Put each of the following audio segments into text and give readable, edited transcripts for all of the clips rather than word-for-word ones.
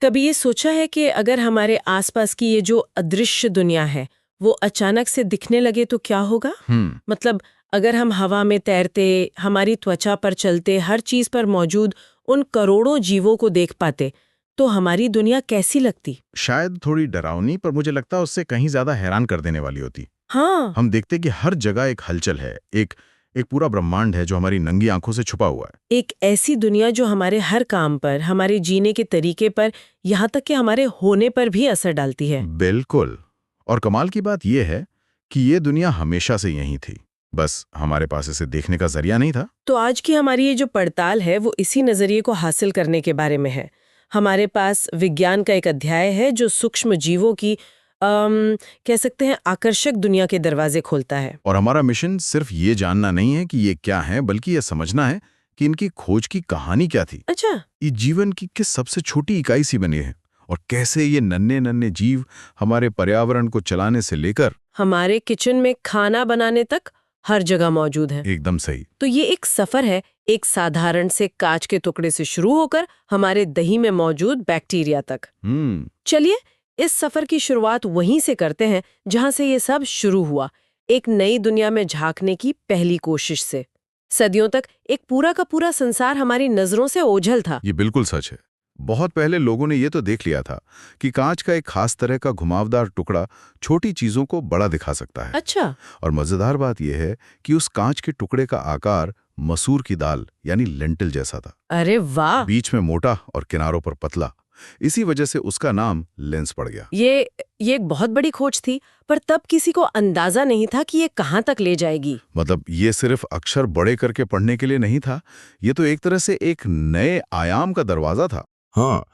कभी ये सोचा है कि अगर हमारे आसपास की ये जो अदृश्य दुनिया है वो अचानक से दिखने लगे तो क्या होगा? मतलब अगर हम हवा में तैरते, हमारी त्वचा पर चलते, हर चीज पर मौजूद उन करोड़ों जीवों को देख पाते, तो हमारी दुनिया कैसी लगती? शायद थोड़ी डरावनी, पर मुझे लगता है उससे कहीं ज्यादा हैरान कर देने वाली होती। हाँ। हम देखते कि हर जगह एक हलचल है, एक एक पूरा ब्रह्मांड है जो हमारी नंगी आंखों से छुपा हुआ है। एक ऐसी दुनिया जो हमारे हर काम पर, हमारे जीने के तरीके पर, यहाँ तक कि हमारे होने पर भी असर डालती है। बिल्कुल। और कमाल की बात यह है कि ये दुनिया हमेशा से यही थी, बस हमारे पास इसे देखने का जरिया नहीं था। तो आज की हमारी ये जो पड़ताल है वो इसी नजरिए को हासिल करने के बारे में है। हमारे पास विज्ञान का एक अध्याय है जो सूक्ष्म जीवों की कह सकते हैं आकर्षक दुनिया के दरवाजे खोलता है। और हमारा मिशन सिर्फ ये जानना नहीं है कि ये क्या है, बल्कि ये समझना है कि इनकी खोज की कहानी क्या थी। अच्छा। ये जीवन की किस सबसे छोटी इकाई सी बनी है, और कैसे ये नन्हे नन्हे जीव हमारे पर्यावरण को चलाने से लेकर हमारे किचन में खाना बनाने तक हर जगह मौजूद है। एकदम सही। तो ये एक सफर है, एक साधारण से कांच के टुकड़े से शुरू होकर हमारे दही में मौजूद बैक्टीरिया तक। चलिए इस सफर की शुरुआत वहीं से करते हैं जहां से ये सब शुरू हुआ, एक नई दुनिया में झांकने की पहली कोशिश से। सदियों तक एक पूरा का पूरा संसार हमारी नजरों से ओझल था। ये बिल्कुल सच है। बहुत पहले लोगों ने ये तो देख लिया था कि कांच का एक खास तरह का घुमावदार टुकड़ा छोटी चीजों को बड़ा दिखा सकता है। अच्छा। और मजेदार बात यह है कि उस कांच के टुकड़े का आकार मसूर की दाल यानी लेंटिल जैसा था। अरे वाह। बीच में मोटा और किनारों पर पतला। इसी वजह से उसका नाम लेंस पड़ गया। ये एक बहुत बड़ी खोज थी, पर तब किसी को अंदाजा नहीं था कि ये कहां तक ले जाएगी। मतलब ये सिर्फ अक्षर बड़े करके पढ़ने के लिए नहीं था, ये तो एक तरह से एक नए आयाम का दरवाजा था। हाँ,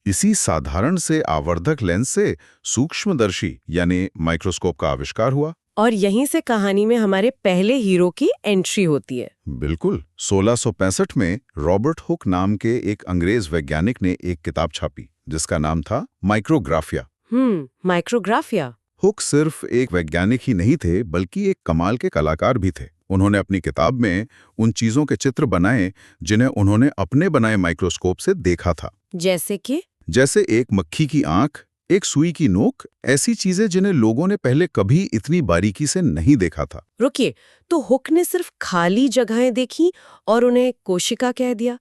इसी साधारण से आवर्धक लेंस से सूक्ष्मदर्शी यानी माइक्रोस्कोप का आविष्कार हुआ। और यहीं से कहानी में हमारे पहले हीरो की एंट्री होती है। बिल्कुल। 1665 में रॉबर्ट हुक नाम के एक अंग्रेज वैज्ञानिक ने एक किताब छापी जिसका नाम था माइक्रोग्राफिया। माइक्रोग्राफिया। हुक सिर्फ एक वैज्ञानिक ही नहीं थे, बल्कि एक कमाल के कलाकार भी थे। उन्होंने अपनी किताब में उन चीजों के चित्र बनाए जिन्हें उन्होंने अपने बनाए माइक्रोस्कोप से देखा था। जैसे एक मक्खी की आंख, एक सुई की नोक, ऐसी चीजें जिन्हें लोगों ने पहले कभी इतनी बारीकी से नहीं देखा था। रुकिए, तो हुक ने सिर्फ खाली जगहें देखी और उन्हें कोशिका कह दिया?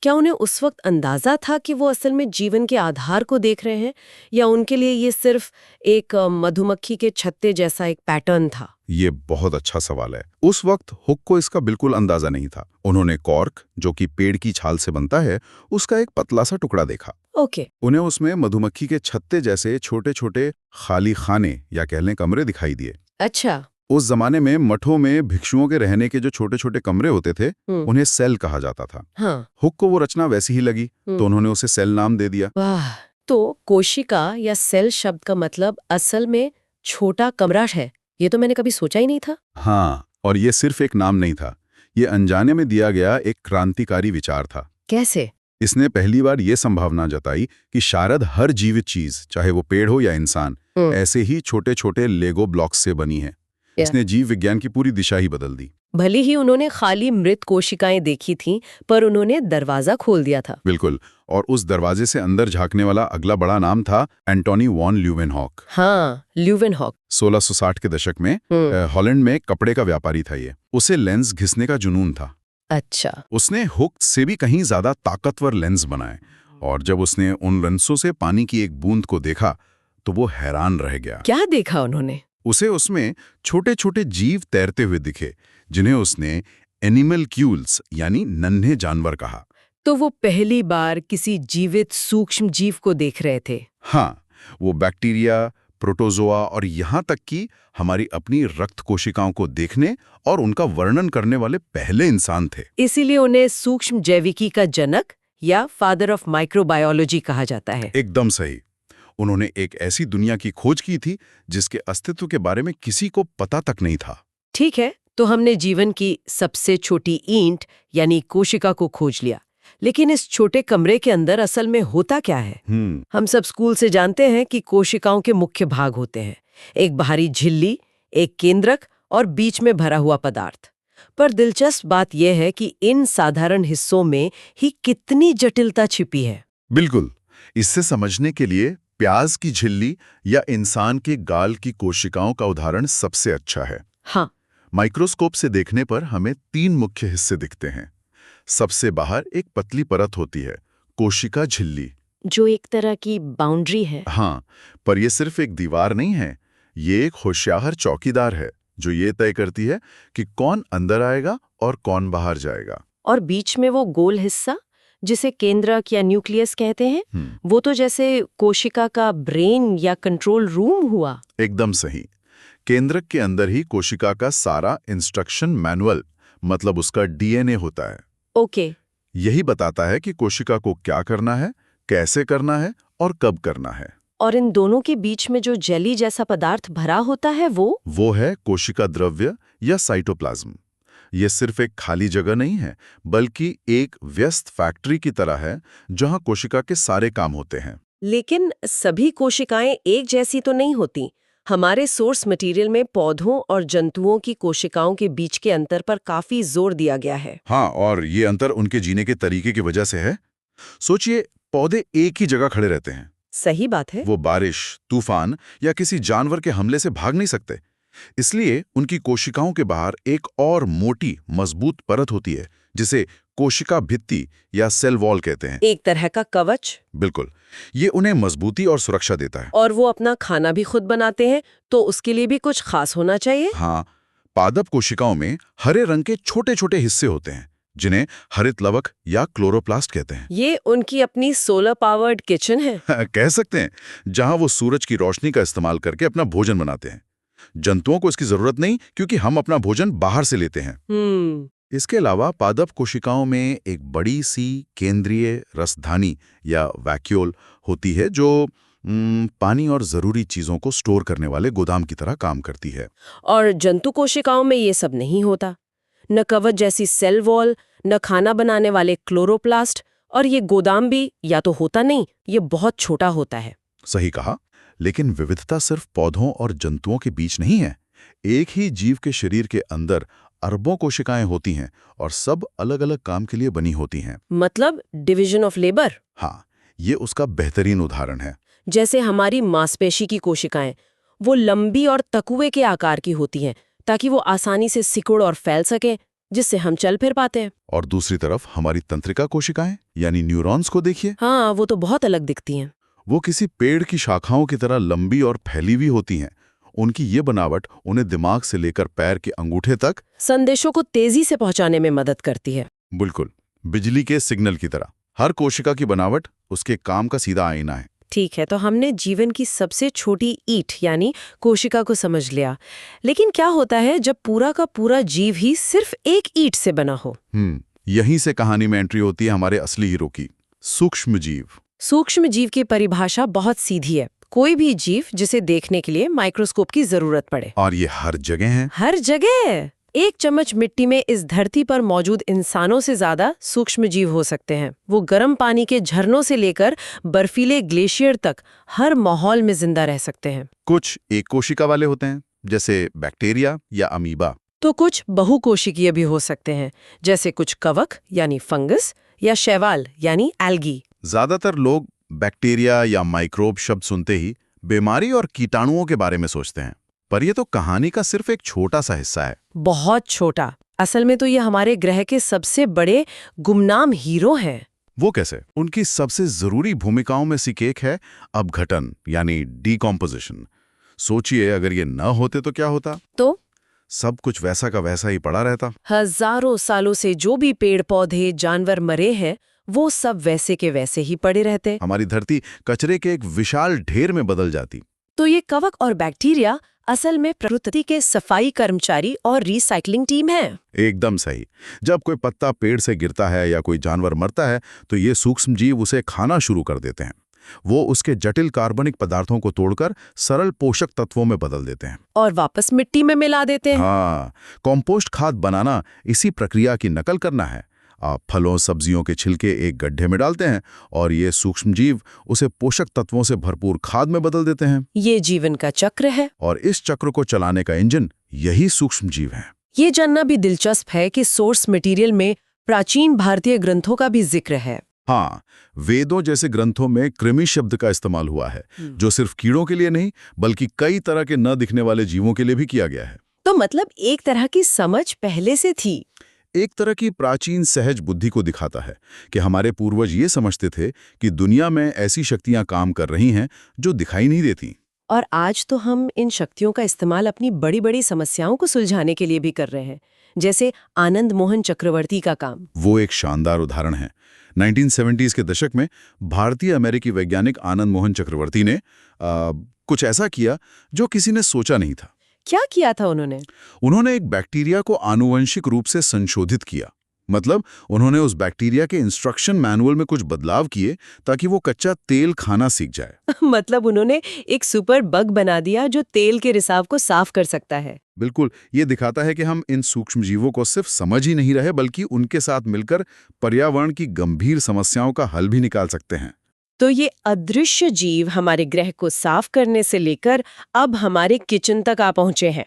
क्या उन्हें उस वक्त अंदाजा था कि वो असल में जीवन के आधार को देख रहे हैं, या उनके लिए ये सिर्फ एक मधुमक्खी के छत्ते जैसा एक पैटर्न था? ये बहुत अच्छा सवाल है। उस वक्त हुक को इसका बिल्कुल अंदाजा नहीं था। उन्होंने कॉर्क, जो कि पेड़ की छाल से बनता है, उसका एक पतला सा टुकड़ा देखा। ओके। उन्हें उसमें मधुमक्खी के छत्ते जैसे छोटे छोटे खाली खाने या कह लें कमरे दिखाई दिए। अच्छा। उस जमाने में मठों में भिक्षुओं के रहने के जो छोटे छोटे कमरे होते थे, उन्हें सेल कहा जाता था। हाँ। हुक को वो रचना वैसी ही लगी, तो उन्होंने उसे सेल नाम दे दिया। वाह। तो कोशिका या सेल शब्द का मतलब असल में छोटा कमरा है, ये तो मैंने कभी सोचा ही नहीं था। हाँ, और ये सिर्फ एक नाम नहीं था, ये अनजाने में दिया गया एक क्रांतिकारी विचार था। कैसे? इसने पहली बार ये संभावना जताई कि शायद हर जीवित चीज, चाहे वो पेड़ हो या इंसान, ऐसे ही छोटे छोटे लेगो ब्लॉक्स से बनी है। इसने जीव विज्ञान की पूरी दिशा ही बदल दी। भले ही उन्होंने खाली मृत कोशिकाएं देखी थीं, पर उन्होंने दरवाजा खोल दिया था। बिल्कुल। और उस दरवाजे से अंदर झांकने वाला अगला बड़ा नाम था एंटोनी वॉन ल्यूवेनहॉक। हाँ, ल्यूवेनहॉक। 1660 के दशक में हॉलैंड में कपड़े का व्यापारी था ये। उसे लेंस घिसने का जुनून था। अच्छा। उसने हुक से भी कहीं ज्यादा ताकतवर लेंस बनाए, और जब उसने उन लेंसों से पानी की एक बूंद को देखा तो वो हैरान रह गया। क्या देखा उन्होंने? उसे उसमें छोटे छोटे जीव तैरते हुए दिखे, जिन्हें उसने एनिमल्क्यूल्स यानी नन्हे जानवर कहा। तो वो पहली बार किसी जीवित सूक्ष्म जीव को देख रहे थे। हाँ, वो बैक्टीरिया, प्रोटोजोआ और यहाँ तक कि हमारी अपनी रक्त कोशिकाओं को देखने और उनका वर्णन करने वाले पहले इंसान थे। इसीलिए उन्हें सूक्ष्म जैविकी का जनक या फादर ऑफ माइक्रोबायोलॉजी कहा जाता है। एकदम सही। उन्होंने एक ऐसी दुनिया की खोज की थी जिसके अस्तित्व के बारे में किसी को पता तक नहीं था। ठीक है, तो हमने जीवन की सबसे छोटी ईंट यानी कोशिका को खोज लिया, लेकिन इस छोटे कमरे के अंदर असल में होता क्या है? हम सब स्कूल से जानते हैं कि कोशिकाओं के मुख्य भाग होते हैं, एक बाहरी झिल्ली, एक केंद्रक और बीच में भरा हुआ पदार्थ। पर दिलचस्प बात यह है कि इन साधारण हिस्सों में ही कितनी जटिलता छिपी है। बिल्कुल। इससे समझने के लिए प्याज की झिल्ली या इंसान के गाल की कोशिकाओं का उदाहरण सबसे अच्छा है। हाँ। माइक्रोस्कोप से देखने पर हमें 3 मुख्य हिस्से दिखते हैं। सबसे बाहर एक पतली परत होती है, कोशिका झिल्ली, जो एक तरह की बाउंड्री है। हाँ, पर यह सिर्फ एक दीवार नहीं है, ये एक होशियार चौकीदार है जो ये तय करती है कि कौन अंदर आएगा और कौन बाहर जाएगा। और बीच में वो गोल हिस्सा जिसे केंद्रक या न्यूक्लियस कहते हैं, वो तो जैसे कोशिका का ब्रेन या कंट्रोल रूम हुआ। एकदम सही। केंद्रक के अंदर ही कोशिका का सारा इंस्ट्रक्शन मैनुअल, मतलब उसका डीएनए होता है। ओके। यही बताता है कि कोशिका को क्या करना है, कैसे करना है और कब करना है। और इन दोनों के बीच में जो जेली जैसा पदार्थ भरा होता है वो है कोशिका द्रव्य या साइटोप्लाज्म। ये सिर्फ एक खाली जगह नहीं है, बल्कि एक व्यस्त फैक्ट्री की तरह है जहां कोशिका के सारे काम होते हैं। लेकिन सभी कोशिकाएं एक जैसी तो नहीं होती। हमारे सोर्स मटेरियल में पौधों और जंतुओं की कोशिकाओं के बीच के अंतर पर काफी जोर दिया गया है। हाँ, और ये अंतर उनके जीने के तरीके की वजह से है। सोचिए, पौधे एक ही जगह खड़े रहते हैं। सही बात है। वो बारिश, तूफान या किसी जानवर के हमले से भाग नहीं सकते। इसलिए उनकी कोशिकाओं के बाहर एक और मोटी, मजबूत परत होती है जिसे कोशिका भित्ति या सेल वॉल कहते हैं। एक तरह का कवच। बिल्कुल, ये उन्हें मजबूती और सुरक्षा देता है। और वो अपना खाना भी खुद बनाते हैं, तो उसके लिए भी कुछ खास होना चाहिए। हाँ, पादप कोशिकाओं में हरे रंग के छोटे छोटे हिस्से होते हैं जिन्हें हरित लवक या क्लोरोप्लास्ट कहते हैं। ये उनकी अपनी सोलर पावर्ड किचन है। कह सकते हैं, जहां वो सूरज की रोशनी का इस्तेमाल करके अपना भोजन बनाते हैं। जंतुओं को इसकी जरूरत नहीं, क्योंकि हम अपना भोजन बाहर से लेते हैं। इसके अलावा पादप कोशिकाओं में एक बड़ी सी केंद्रीय रसधानी या वैक्यूल होती है जो पानी और जरूरी चीजों को स्टोर करने वाले गोदाम की तरह काम करती है। और जंतु कोशिकाओं में ये सब नहीं होता। न कवच जैसी सेल वॉल, न खाना बनाने वाले क्लोरोप्लास्ट, और ये गोदाम भी या तो होता नहीं, ये बहुत छोटा होता है। सही कहा, लेकिन विविधता सिर्फ पौधों और जंतुओं के बीच नहीं है। एक ही जीव के शरीर के अंदर अरबों कोशिकाएं होती हैं और सब अलग अलग काम के लिए बनी होती हैं। मतलब डिवीजन ऑफ लेबर। हाँ, ये उसका बेहतरीन उदाहरण है। जैसे हमारी मांसपेशी की कोशिकाएं, वो लंबी और तकुए के आकार की होती हैं ताकि वो आसानी से सिकुड़ और फैल सके, जिससे हम चल फिर पाते हैं। और दूसरी तरफ हमारी तंत्रिका कोशिकाएं यानी न्यूरॉन्स को देखिए। हाँ, वो तो बहुत अलग दिखती हैं। वो किसी पेड़ की शाखाओं की तरह लंबी और फैली हुई होती हैं। उनकी ये बनावट उन्हें दिमाग से लेकर पैर के अंगूठे तक संदेशों को तेजी से पहुंचाने में मदद करती है। बिल्कुल, बिजली के सिग्नल की तरह। हर कोशिका की बनावट उसके काम का सीधा आईना है। ठीक है, तो हमने जीवन की सबसे छोटी ईंट यानी कोशिका को समझ लिया। लेकिन क्या होता है जब पूरा का पूरा जीव ही सिर्फ एक ईंट से बना हो? यहीं से कहानी में एंट्री होती है हमारे असली हीरो की, सूक्ष्म जीव। सूक्ष्म जीव की परिभाषा बहुत सीधी है। कोई भी जीव जिसे देखने के लिए माइक्रोस्कोप की जरूरत पड़े। और ये हर जगह है। हर जगह। एक चम्मच मिट्टी में इस धरती पर मौजूद इंसानों से ज्यादा सूक्ष्म जीव हो सकते हैं। वो गर्म पानी के झरनों से लेकर बर्फीले ग्लेशियर तक हर माहौल में जिंदा रह सकते हैं। कुछ एक कोशिका वाले होते हैं, जैसे बैक्टीरिया या अमीबा। तो कुछ बहुकोशिकीय भी हो सकते हैं, जैसे कुछ कवक यानी फंगस या शैवाल यानी एल्गी। ज्यादातर लोग बैक्टीरिया या माइक्रोब शब्द सुनते ही बीमारी और कीटाणुओं के बारे में सोचते हैं, पर यह तो कहानी का सिर्फ एक छोटा सा हिस्सा है। बहुत छोटा। असल में तो ये हमारे ग्रह के सबसे बड़े गुमनाम हीरो हैं। वो कैसे? उनकी सबसे जरूरी भूमिकाओं में से एक है अपघटन यानी डीकॉम्पोजिशन। सोचिए, अगर ये न होते तो क्या होता? तो सब कुछ वैसा का वैसा ही पड़ा रहता। हजारों सालों से जो भी पेड़ पौधे जानवर मरे हैं, वो सब वैसे के वैसे ही पड़े रहते। हमारी धरती कचरे के एक विशाल ढेर में बदल जाती। तो ये कवक और बैक्टीरिया असल में प्रकृति के सफाई कर्मचारी और रिसाइकलिंग टीम है। एकदम सही। जब कोई पत्ता पेड़ से गिरता है या कोई जानवर मरता है, तो ये सूक्ष्म जीव उसे खाना शुरू कर देते हैं। वो उसके जटिल कार्बनिक पदार्थों को तोड़कर सरल पोषक तत्वों में बदल देते हैं और वापस मिट्टी में मिला देते हैं। हाँ, कॉम्पोस्ट खाद बनाना इसी प्रक्रिया की नकल करना है। आप फलों सब्जियों के छिलके एक गड्ढे में डालते हैं और ये सूक्ष्म जीव उसे पोषक तत्वों से भरपूर खाद में बदल देते हैं। ये जीवन का चक्र है और इस चक्र को चलाने का इंजन यही सूक्ष्म जीव है। ये जानना भी दिलचस्प है कि सोर्स मटेरियल में प्राचीन भारतीय ग्रंथों का भी जिक्र है। हाँ, वेदों जैसे ग्रंथों में कृमि शब्द का इस्तेमाल हुआ है, जो सिर्फ कीड़ों के लिए नहीं बल्कि कई तरह के न दिखने वाले जीवों के लिए भी किया गया है। तो मतलब एक तरह की समझ पहले से थी। एक तरह की प्राचीन सहज बुद्धि को दिखाता है कि हमारे पूर्वज ये समझते थे कि दुनिया में ऐसी शक्तियां काम कर रही हैं जो दिखाई नहीं देती। और आज तो हम इन शक्तियों का इस्तेमाल अपनी बड़ी बड़ी समस्याओं को सुलझाने के लिए भी कर रहे हैं, जैसे आनंद मोहन चक्रवर्ती का काम। वो एक शानदार उदाहरण है। 1970s के दशक में भारतीय अमेरिकी वैज्ञानिक आनंद मोहन चक्रवर्ती ने कुछ ऐसा किया जो किसी ने सोचा नहीं था। क्या किया था उन्होंने? उन्होंने एक बैक्टीरिया को आनुवंशिक रूप से संशोधित किया। मतलब उन्होंने उस बैक्टीरिया के इंस्ट्रक्शन मैनुअल में कुछ बदलाव किए ताकि वो कच्चा तेल खाना सीख जाए। मतलब उन्होंने एक सुपर बग बना दिया जो तेल के रिसाव को साफ कर सकता है। बिल्कुल, ये दिखाता है कि हम इन सूक्ष्म जीवों को सिर्फ समझ ही नहीं रहे बल्कि उनके साथ मिलकर पर्यावरण की गंभीर समस्याओं का हल भी निकाल सकते हैं। तो ये अदृश्य जीव हमारे ग्रह को साफ करने से लेकर अब हमारे किचन तक आ पहुंचे हैं।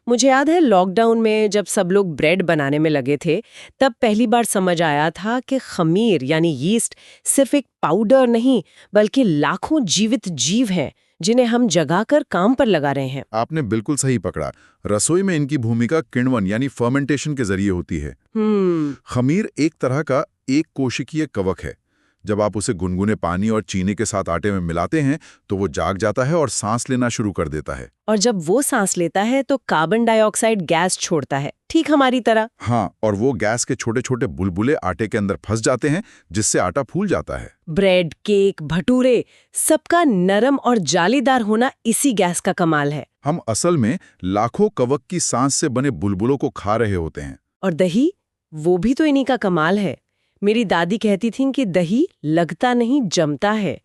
मुझे याद है लॉकडाउन में जब सब लोग ब्रेड बनाने में लगे थे, तब पहली बार समझ आया था कि खमीर यानी यीस्ट सिर्फ एक पाउडर नहीं बल्कि लाखों जीवित जीव हैं जिन्हें हम जगाकर काम पर लगा रहे हैं। आपने बिल्कुल सही पकड़ा। रसोई में इनकी भूमिका किण्वन यानी फर्मेंटेशन के जरिए होती है। खमीर एक तरह का एक कोशिकीय कवक है। जब आप उसे गुनगुने पानी और चीनी के साथ आटे में मिलाते हैं तो वो जाग जाता है और सांस लेना शुरू कर देता है। और जब वो सांस लेता है तो कार्बन डाइऑक्साइड गैस छोड़ता है, ठीक हमारी तरह। हाँ, और वो गैस के छोटे छोटे बुलबुले आटे के अंदर फंस जाते हैं जिससे आटा फूल जाता है। ब्रेड, केक, भटूरे, सबका नरम और जालीदार होना इसी गैस का कमाल है। हम असल में लाखों कवक की सांस से बने बुलबुलों को खा रहे होते हैं। और दही, वो भी तो इन्हीं का कमाल है। मेरी दादी कहती थीं कि दही लगता नहीं जमता है।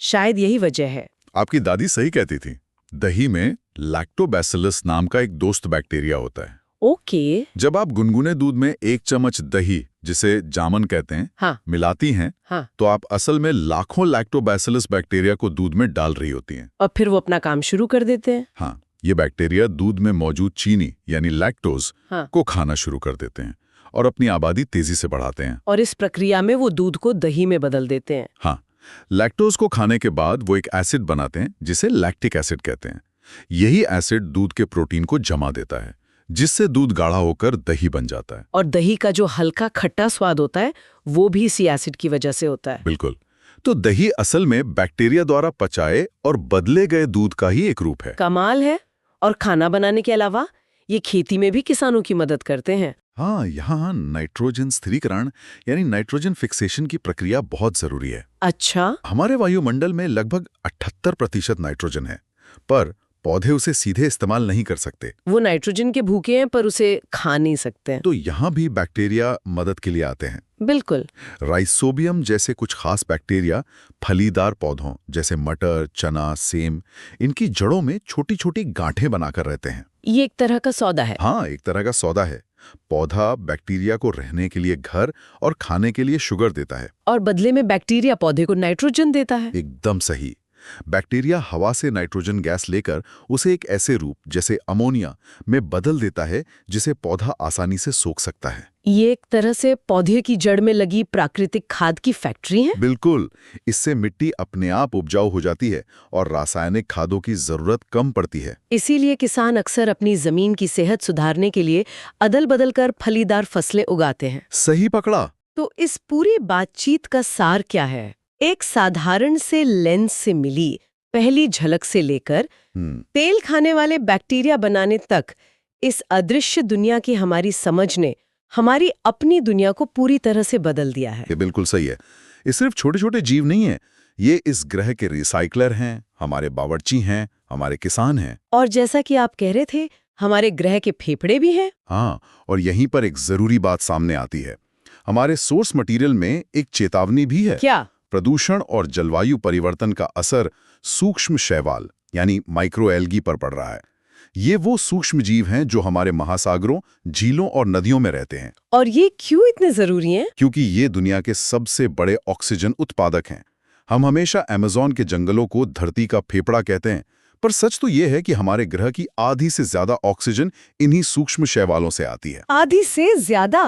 शायद यही वजह है। आपकी दादी सही कहती थी। दही में लैक्टोबैसिलस नाम का एक दोस्त बैक्टीरिया होता है। ओके। जब आप गुनगुने दूध में 1 चम्मच दही, जिसे जामन कहते हैं, हाँ, मिलाती हैं, हाँ, तो आप असल में लाखों लैक्टोबैसिलस बैक्टीरिया को दूध में डाल रही होती हैं। और फिर वो अपना काम शुरू कर देते हैं। हाँ, ये बैक्टीरिया दूध में मौजूद चीनी यानी लैक्टोज हाँ, को खाना शुरू कर देते हैं और अपनी आबादी तेजी से बढ़ाते हैं। और इस प्रक्रिया में वो दूध को दही में बदल देते हैं। हाँ, लैक्टोज को खाने के बाद वो एक एसिड बनाते हैं जिसे लैक्टिक एसिड कहते हैं। यही एसिड दूध के प्रोटीन को जमा देता है जिससे दूध गाढ़ा होकर दही बन जाता है। और दही का जो हल्का खट्टा स्वाद होता है वो भी इसी एसिड की वजह से होता है। बिल्कुल। तो दही असल में बैक्टीरिया द्वारा पचाए और बदले गए दूध का ही एक रूप है। कमाल है। और खाना बनाने के अलावा ये खेती में भी किसानों की मदद करते हैं। हाँ, यहाँ नाइट्रोजन स्थिरीकरण यानी नाइट्रोजन फिक्सेशन की प्रक्रिया बहुत जरूरी है। अच्छा। हमारे वायुमंडल में लगभग 78% नाइट्रोजन है, पर पौधे उसे सीधे इस्तेमाल नहीं कर सकते। वो नाइट्रोजन के भूखे हैं पर उसे खा नहीं सकते हैं। तो यहाँ भी बैक्टीरिया मदद के लिए आते हैं। बिल्कुल। राइसोबियम जैसे कुछ खास बैक्टीरिया फलीदार पौधों जैसे मटर, चना, सेम, इनकी जड़ों में छोटी छोटी गांठें बनाकर रहते हैं। ये एक तरह का सौदा है। हाँ, एक तरह का सौदा है। पौधा बैक्टीरिया को रहने के लिए घर और खाने के लिए शुगर देता है और बदले में बैक्टीरिया पौधे को नाइट्रोजन देता है। एकदम सही। बैक्टीरिया हवा से नाइट्रोजन गैस लेकर उसे एक ऐसे रूप जैसे अमोनिया में बदल देता है जिसे पौधा आसानी से सोख सकता है। ये एक तरह से पौधे की जड़ में लगी प्राकृतिक खाद की फैक्ट्री है। बिल्कुल। इससे मिट्टी अपने आप उपजाऊ हो जाती है और रासायनिक खादों की जरूरत कम पड़ती है। इसीलिए किसान अक्सर अपनी जमीन की सेहत सुधारने के लिए अदल बदल कर फलीदार फसलें उगाते हैं। सही पकड़ा। तो इस पूरी बातचीत का सार क्या है? एक साधारण से लेंस से मिली पहली झलक से लेकर तेल खाने वाले बैक्टीरिया बनाने तक, इस अदृश्य दुनिया की हमारी समझ ने हमारी अपनी दुनिया को पूरी तरह से बदल दिया है। ये बिल्कुल सही है। ये सिर्फ छोटे छोटे जीव नहीं है, ये इस ग्रह के रिसाइकलर हैं, हमारे बावर्ची हैं, हमारे किसान हैं। और जैसा कि आप कह रहे थे, हमारे ग्रह के फेफड़े भी हैं। हाँ, और यहीं पर एक जरूरी बात सामने आती है। हमारे सोर्स मटेरियल में एक चेतावनी भी है। क्या? प्रदूषण और जलवायु परिवर्तन का असर सूक्ष्म शैवाल यानी माइक्रो एल्गी पर पड़ रहा है। ये वो सूक्ष्म जीव हैं जो हमारे महासागरों, झीलों और नदियों में रहते हैं। और ये क्यों इतने जरूरी हैं? क्योंकि ये दुनिया के सबसे बड़े ऑक्सीजन उत्पादक हैं। हम हमेशा अमेज़न के जंगलों को धरती का फेफड़ा कहते हैं, पर सच तो ये है कि हमारे ग्रह की आधी से ज्यादा ऑक्सीजन इन्हीं सूक्ष्म शैवालों से आती है। आधी से ज्यादा?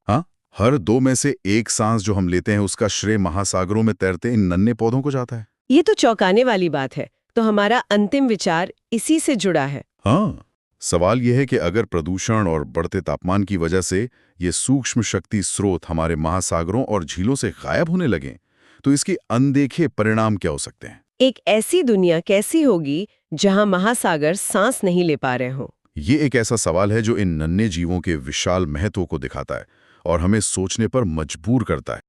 हाँ, हर 2 में से 1 सांस जो हम लेते हैं उसका श्रेय महासागरों में तैरते इन नन्हे पौधों को जाता है। ये तो चौंकाने वाली बात है। तो हमारा अंतिम विचार इसी से जुड़ा है। हाँ, सवाल यह है कि अगर प्रदूषण और बढ़ते तापमान की वजह से ये सूक्ष्म शक्ति स्रोत हमारे महासागरों और झीलों से गायब होने लगें, तो इसकी अनदेखे परिणाम क्या हो सकते हैं? एक ऐसी दुनिया कैसी होगी जहां महासागर सांस नहीं ले पा रहे हों? ये एक ऐसा सवाल है जो इन नन्हे जीवों के विशाल महत्व को दिखाता है और हमें सोचने पर मजबूर करता है।